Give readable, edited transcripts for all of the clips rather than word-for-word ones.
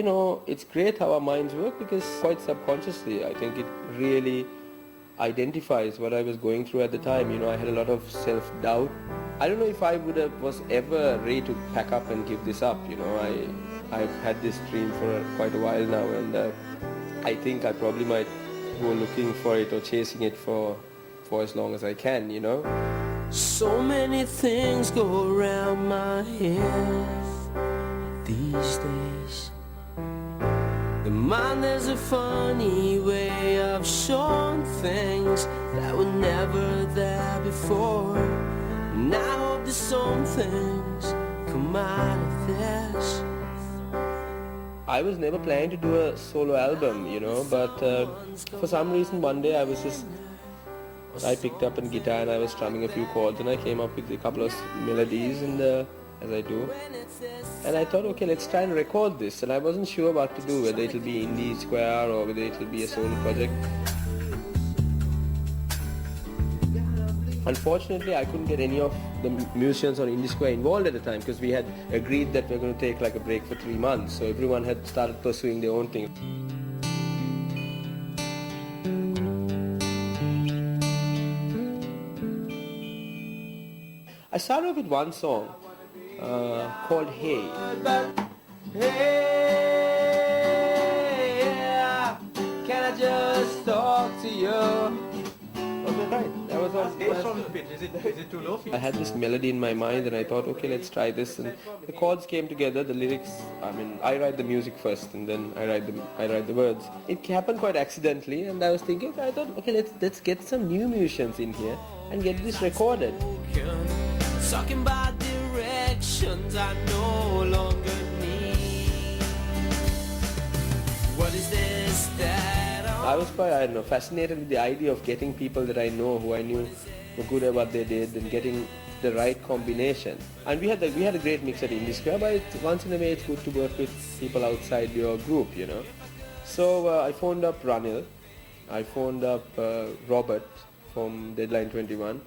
It's great how our minds work because quite subconsciously, I think it really identifies what I was going through at the time. I had a lot of self-doubt. I don't know if I was ever ready to pack up and give this up. I've had this dream for quite a while now, and I think I probably might go looking for it or chasing it for as long as I can. So many things go around my head these days. The mind has a funny way of showing things that were never there before. And I hope that some things come out of this. I was never planning to do a solo album, but for some reason one day I picked up a guitar and I was strumming a few chords and I came up with a couple of melodies, and as I do, and I thought, okay, let's try and record this. And I wasn't sure what to do, whether it'll be Indie Square or whether it'll be a solo project. Unfortunately, I couldn't get any of the musicians on Indie Square involved at the time because we had agreed that we were going to take like a break for 3 months. So everyone had started pursuing their own thing. I started off with one song called Hey. Hey, yeah, can I just talk to you? Was that right? That was on. Based on the pitch, is it too low? I had this melody in my mind and I thought, okay, let's try this. And the chords came together, the lyrics, I write the music first and then I write the words. It happened quite accidentally, and I was thinking, I thought, okay, let's get some new musicians in here and get this recorded. Talking about directions I no longer need. What is this that I was quite, fascinated with the idea of getting people that I know, who I knew were good at what they did, and getting the right combination. And we had a great mix at Indie Square, but once in a way it's good to work with people outside your group, So I phoned up Anil, I phoned up Robert from Deadline 21,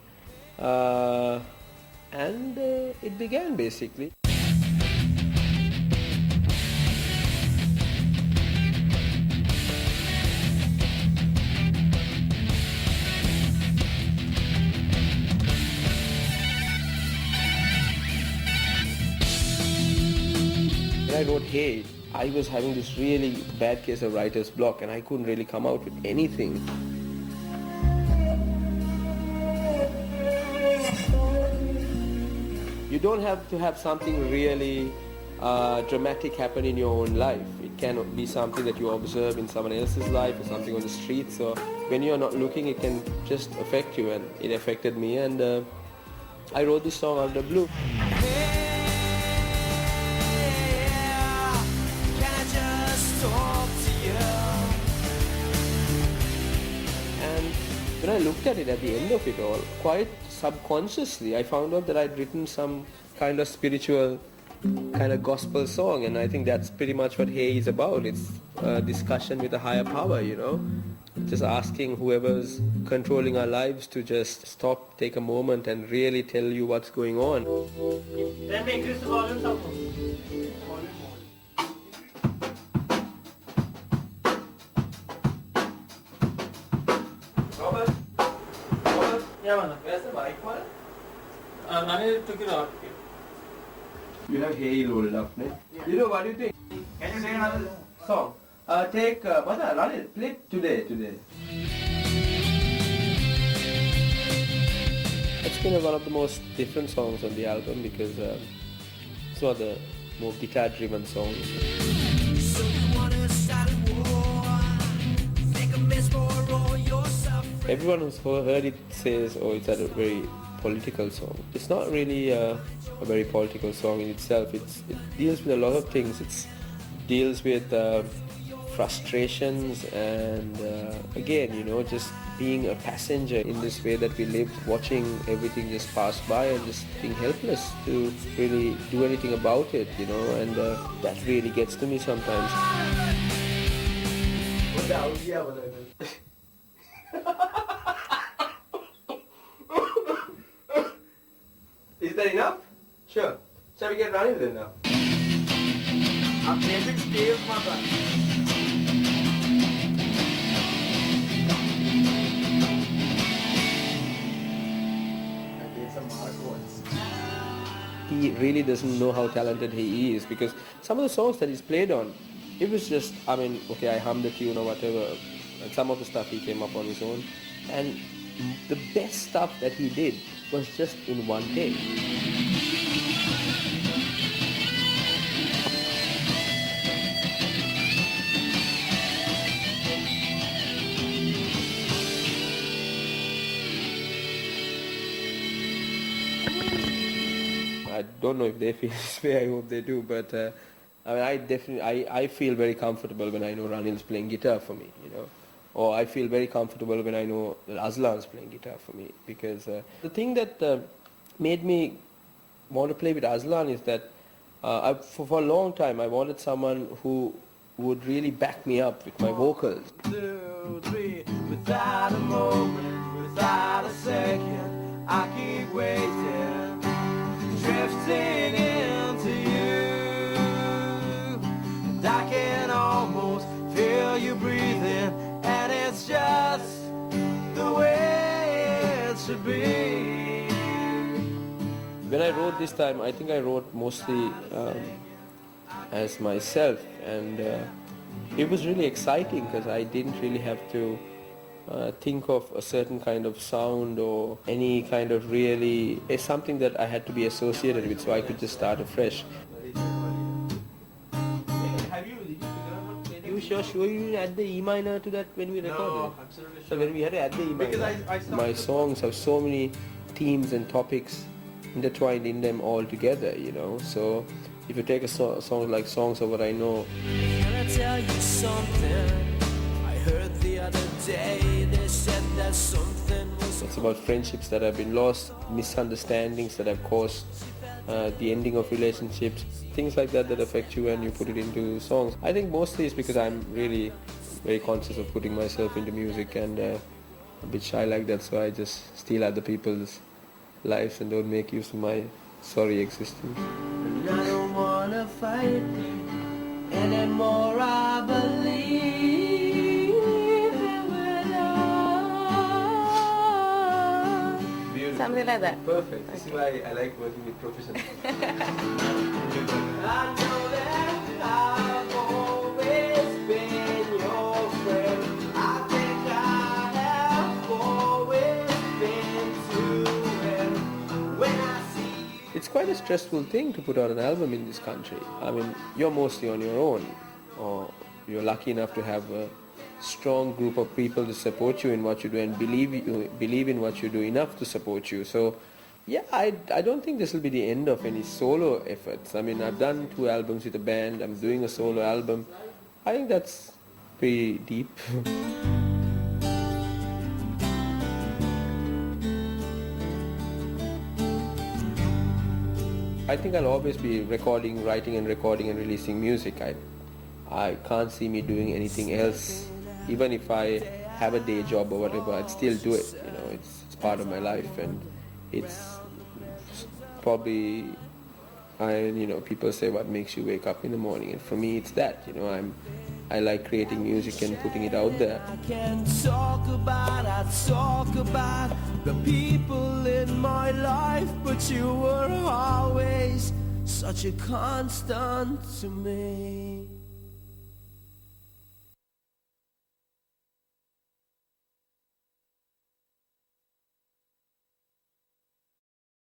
and it began basically. When I wrote Hey, I was having this really bad case of writer's block and I couldn't really come out with anything. You don't have to have something really dramatic happen in your own life. It can be something that you observe in someone else's life or something on the street. So when you're not looking, it can just affect you, and it affected me. And I wrote this song out of the blue. And when I looked at it at the end of it all, quite subconsciously, I found out that I'd written some kind of spiritual, kind of gospel song, and I think that's pretty much what Hey is about. It's a discussion with a higher power, Just asking whoever's controlling our lives to just stop, take a moment and really tell you what's going on. Then increase the volume some more. Robert? Yeah, man. Where's the mic, man? Anil took it out. You have Hey loaded up, ne? Yeah. What do you think? Can you sing another Song. Take, Anil, play it today. It's been one of the most different songs on the album because it's one of the more guitar-driven songs. So you wanna start a war, make a mess for all yourself. Everyone who's heard it says, oh, it's a very political song. It's not really a very political song in itself. It deals with a lot of things. It deals with frustrations and again, just being a passenger in this way that we live, watching everything just pass by and just being helpless to really do anything about it, and that really gets to me sometimes. Is that enough? Sure. Shall we get running then now? ఆ basic scales మాత్రం. He really doesn't know how talented he is, because some of the songs that he's played on, it was just, I mean, okay, I hummed the tune or whatever, and some of the stuff he came up on his own, and the best stuff that he did was just in one take. I don't know if they feel this way, I hope they do, but I mean, I definitely, I feel very comfortable when I know Anil's playing guitar for me, you know, or I feel very comfortable when I know that Aslan's playing guitar for me, because the thing that made me want to play with Aslan is that for a long time I wanted someone who would really back me up with my vocals. 2, 3, without a moment, without a second, I keep waiting, drifting into you, and I can almost feel you breathing, and it's just the way it should be. When I wrote this time, I think I wrote mostly as myself, and it was really exciting because I didn't really have to think of a certain kind of sound or any kind of really, it's something that I had to be associated with, so I could just start afresh. You sure you didn't add the E minor to that when we recorded? No, absolutely So sure. when we had to add the E minor, Because I started- my songs have so many themes and topics intertwined in them all together, you know. So if you take a song like Songs of What I Know, Can I tell you something? I heard the other day they said that something was it's about friendships that have been lost, misunderstandings that have caused the ending of relationships, things like that that affect you and you put it into songs. I think mostly it's because I'm really very conscious of putting myself into music and a bit shy like that, so I just steal other people's lives and don't make use of my sorry existence. And I don't wanna fight anymore. I believe it will all. Something like that. Perfect. This is why I like working with professionals. I know that I've always been your friend. I think I have always been too. And when I see you, It's quite a stressful thing to put out an album in this country. I mean, you're mostly on your own, or you're lucky enough to have a strong group of people to support you in what you do and believe in what you do enough to support you. So, yeah, I don't think this will be the end of any solo efforts. I mean, I've done 2 albums with a band. I'm doing a solo album. I think that's pretty deep. I think I'll always be writing and releasing music. I can't see me doing anything else. Even if I have a day job or whatever, I'd still do it. You know, it's part of my life, and it's probably, people say what makes you wake up in the morning, and for me it's that. You know, I like creating music and putting it out there. I can talk about the people in my life, but you were always such a constant to me.